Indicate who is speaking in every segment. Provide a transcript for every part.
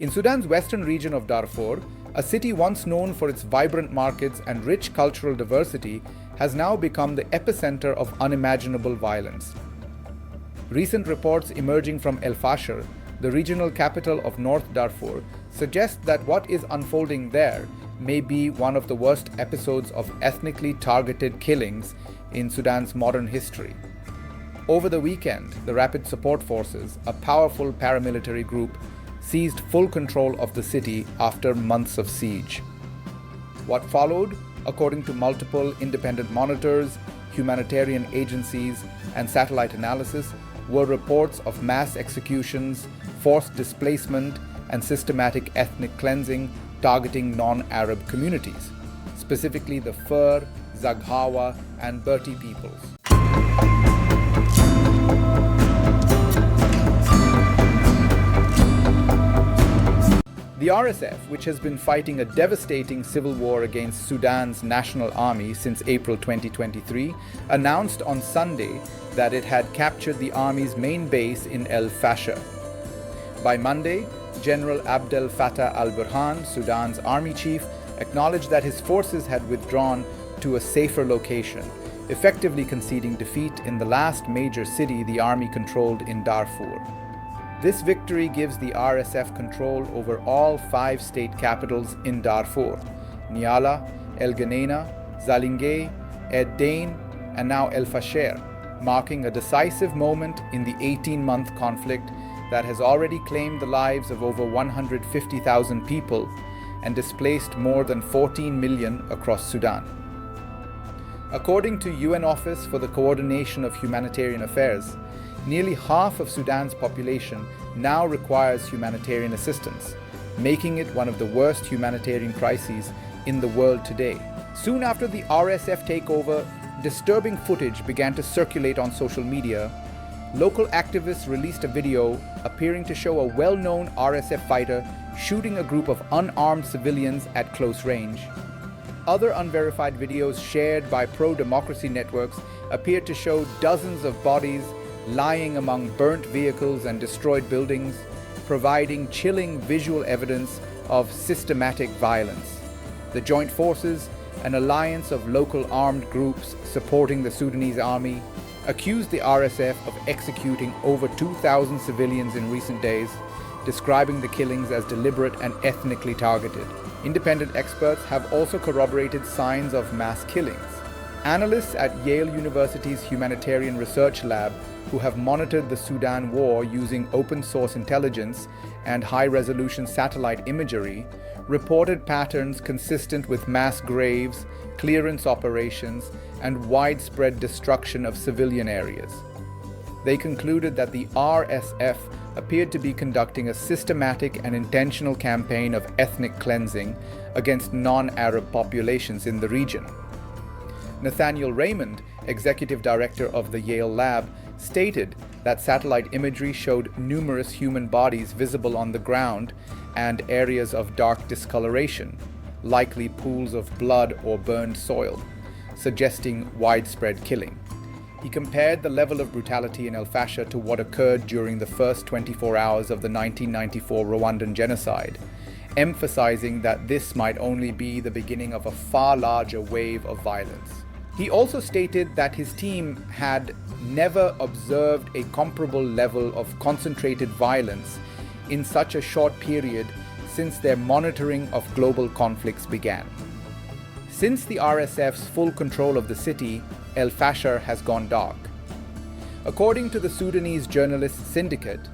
Speaker 1: In Sudan's western region of Darfur, a city once known for its vibrant markets and rich cultural diversity has now become the epicenter of unimaginable violence. Recent reports emerging from Fasher, the regional capital of North Darfur, suggest that what is unfolding there may be one of the worst episodes of ethnically targeted killings in Sudan's modern history. Over the weekend, the Rapid Support Forces, a powerful paramilitary group, seized full control of the city after months of siege. What followed, according to multiple independent monitors, humanitarian agencies, and satellite analysis, were reports of mass executions, forced displacement, and systematic ethnic cleansing targeting non-Arab communities, specifically the Fasher, Zaghawa, and Berti peoples. The RSF, which has been fighting a devastating civil war against Sudan's National Army since April 2023, announced on Sunday that it had captured the army's main base in Fasher. By Monday, General Abdel Fattah al-Burhan, Sudan's army chief, acknowledged that his forces had withdrawn to a safer location, effectively conceding defeat in the last major city the army controlled in Darfur. This victory gives the RSF control over all 5 state capitals in Darfur: Nyala, El Geneina, Zalingay, Ed Dain, and now Fasher, marking a decisive moment in the 18-month conflict that has already claimed the lives of over 150,000 people and displaced more than 14 million across Sudan. According to UN Office for the Coordination of Humanitarian Affairs, nearly half of Sudan's population now requires humanitarian assistance, making it one of the worst humanitarian crises in the world today. Soon after the RSF takeover, disturbing footage began to circulate on social media. Local activists released a video appearing to show a well-known RSF fighter shooting a group of unarmed civilians at close range. Other unverified videos shared by pro-democracy networks appeared to show dozens of bodies lying among burnt vehicles and destroyed buildings, providing chilling visual evidence of systematic violence. The Joint Forces, an alliance of local armed groups supporting the Sudanese army, accused the RSF of executing over 2,000 civilians in recent days, describing the killings as deliberate and ethnically targeted. Independent experts have also corroborated signs of mass killings. Analysts at Yale University's Humanitarian Research Lab, who have monitored the Sudan war using open-source intelligence and high-resolution satellite imagery, reported patterns consistent with mass graves, clearance operations, and widespread destruction of civilian areas. They concluded that the RSF appeared to be conducting a systematic and intentional campaign of ethnic cleansing against non-Arab populations in the region. Nathaniel Raymond, executive director of the Yale lab, stated that satellite imagery showed numerous human bodies visible on the ground and areas of dark discoloration, likely pools of blood or burned soil, suggesting widespread killing. He compared the level of brutality in Fasher to what occurred during the first 24 hours of the 1994 Rwandan genocide, emphasizing that this might only be the beginning of a far larger wave of violence. He also stated that his team had never observed a comparable level of concentrated violence in such a short period since their monitoring of global conflicts began. Since the RSF's full control of the city, Fasher has gone dark. According to the Sudanese Journalists Syndicate,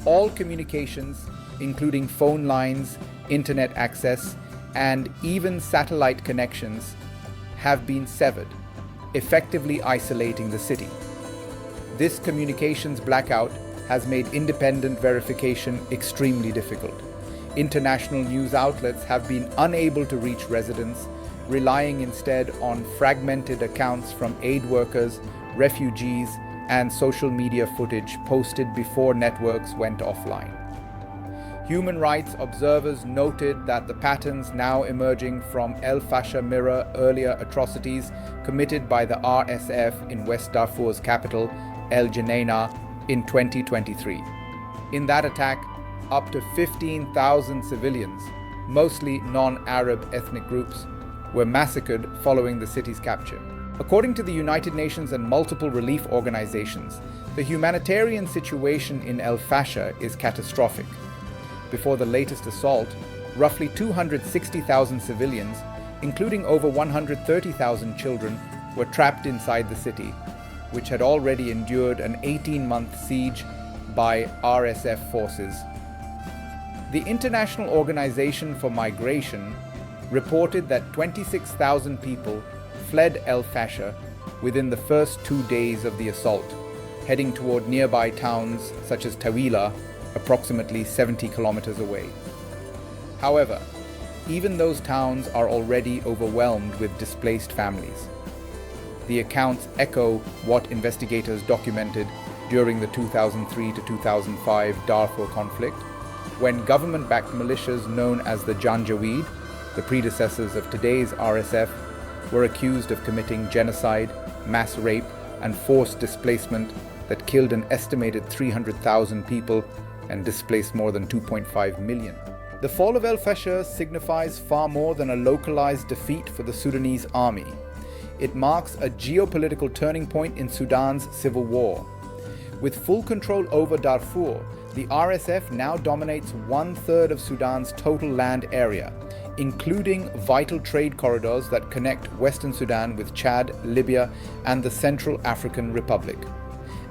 Speaker 1: all communications, including phone lines, internet access, and even satellite connections, have been severed, effectively isolating the city. This communications blackout has made independent verification extremely difficult. International news outlets have been unable to reach residents, relying instead on fragmented accounts from aid workers, refugees, and social media footage posted before networks went offline. Human rights observers noted that the patterns now emerging from Fasher mirror earlier atrocities committed by the RSF in West Darfur's capital, El Geneina, in 2023. In that attack, up to 15,000 civilians, mostly non-Arab ethnic groups, were massacred following the city's capture. According to the United Nations and multiple relief organizations, the humanitarian situation in El Fasher is catastrophic. Before the latest assault, roughly 260,000 civilians, including over 130,000 children, were trapped inside the city, which had already endured an 18-month siege by RSF forces. The International Organization for Migration reported that 26,000 people fled El Fasher within the first 2 days of the assault, heading toward nearby towns such as Tawila, approximately 70 kilometers away. However, even those towns are already overwhelmed with displaced families. The accounts echo what investigators documented during the 2003 to 2005 Darfur conflict, when government-backed militias known as the Janjaweed, the predecessors of today's RSF, were accused of committing genocide, mass rape, and forced displacement that killed an estimated 300,000 people and displaced more than 2.5 million. The fall of El Fasher signifies far more than a localized defeat for the Sudanese army. It marks a geopolitical turning point in Sudan's civil war. With full control over Darfur, the RSF now dominates 1/3 of Sudan's total land area, including vital trade corridors that connect Western Sudan with Chad, Libya, and the Central African Republic.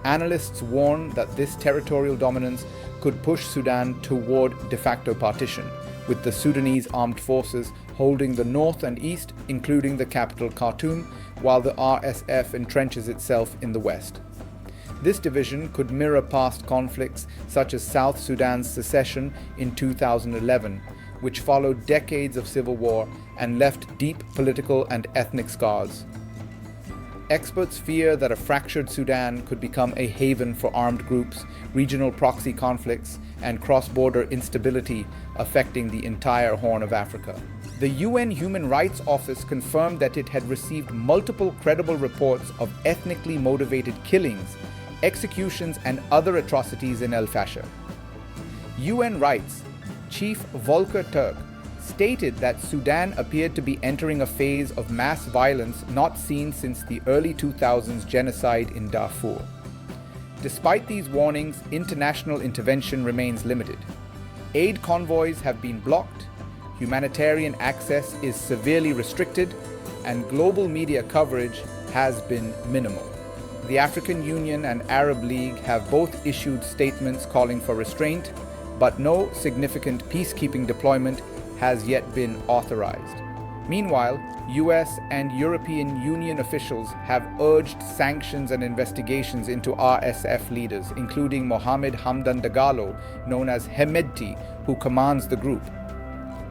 Speaker 1: Analysts warn that this territorial dominance could push Sudan toward de facto partition, with the Sudanese armed forces holding the north and east, including the capital Khartoum, while the RSF entrenches itself in the west. This division could mirror past conflicts such as South Sudan's secession in 2011, which followed decades of civil war and left deep political and ethnic scars. Experts fear that a fractured Sudan could become a haven for armed groups, regional proxy conflicts, and cross-border instability affecting the entire Horn of Africa. The UN Human Rights Office confirmed that it had received multiple credible reports of ethnically motivated killings, executions, and other atrocities in El Fasher. UN Rights Chief Volker Turk stated that Sudan appeared to be entering a phase of mass violence not seen since the early 2000s genocide in Darfur. Despite these warnings, international intervention remains limited. Aid convoys have been blocked, humanitarian access is severely restricted, and global media coverage has been minimal. The African Union and Arab League have both issued statements calling for restraint, but no significant peacekeeping deployment has yet been authorized. Meanwhile, US and European Union officials have urged sanctions and investigations into RSF leaders, including Mohamed Hamdan Dagalo, known as Hemedti, who commands the group.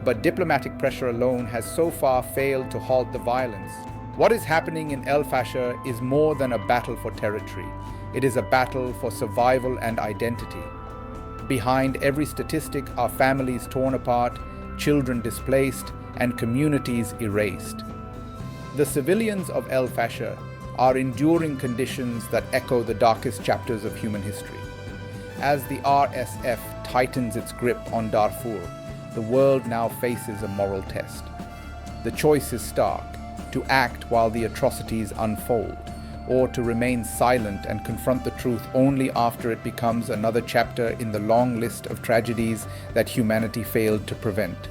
Speaker 1: But diplomatic pressure alone has so far failed to halt the violence. What is happening in El Fasher is more than a battle for territory. It is a battle for survival and identity. Behind every statistic are families torn apart, children displaced, and communities erased. The civilians of El Fasher are enduring conditions that echo the darkest chapters of human history. As the RSF tightens its grip on Darfur, the world now faces a moral test. The choice is stark: to act while the atrocities unfold, or to remain silent and confront the truth only after it becomes another chapter in the long list of tragedies that humanity failed to prevent.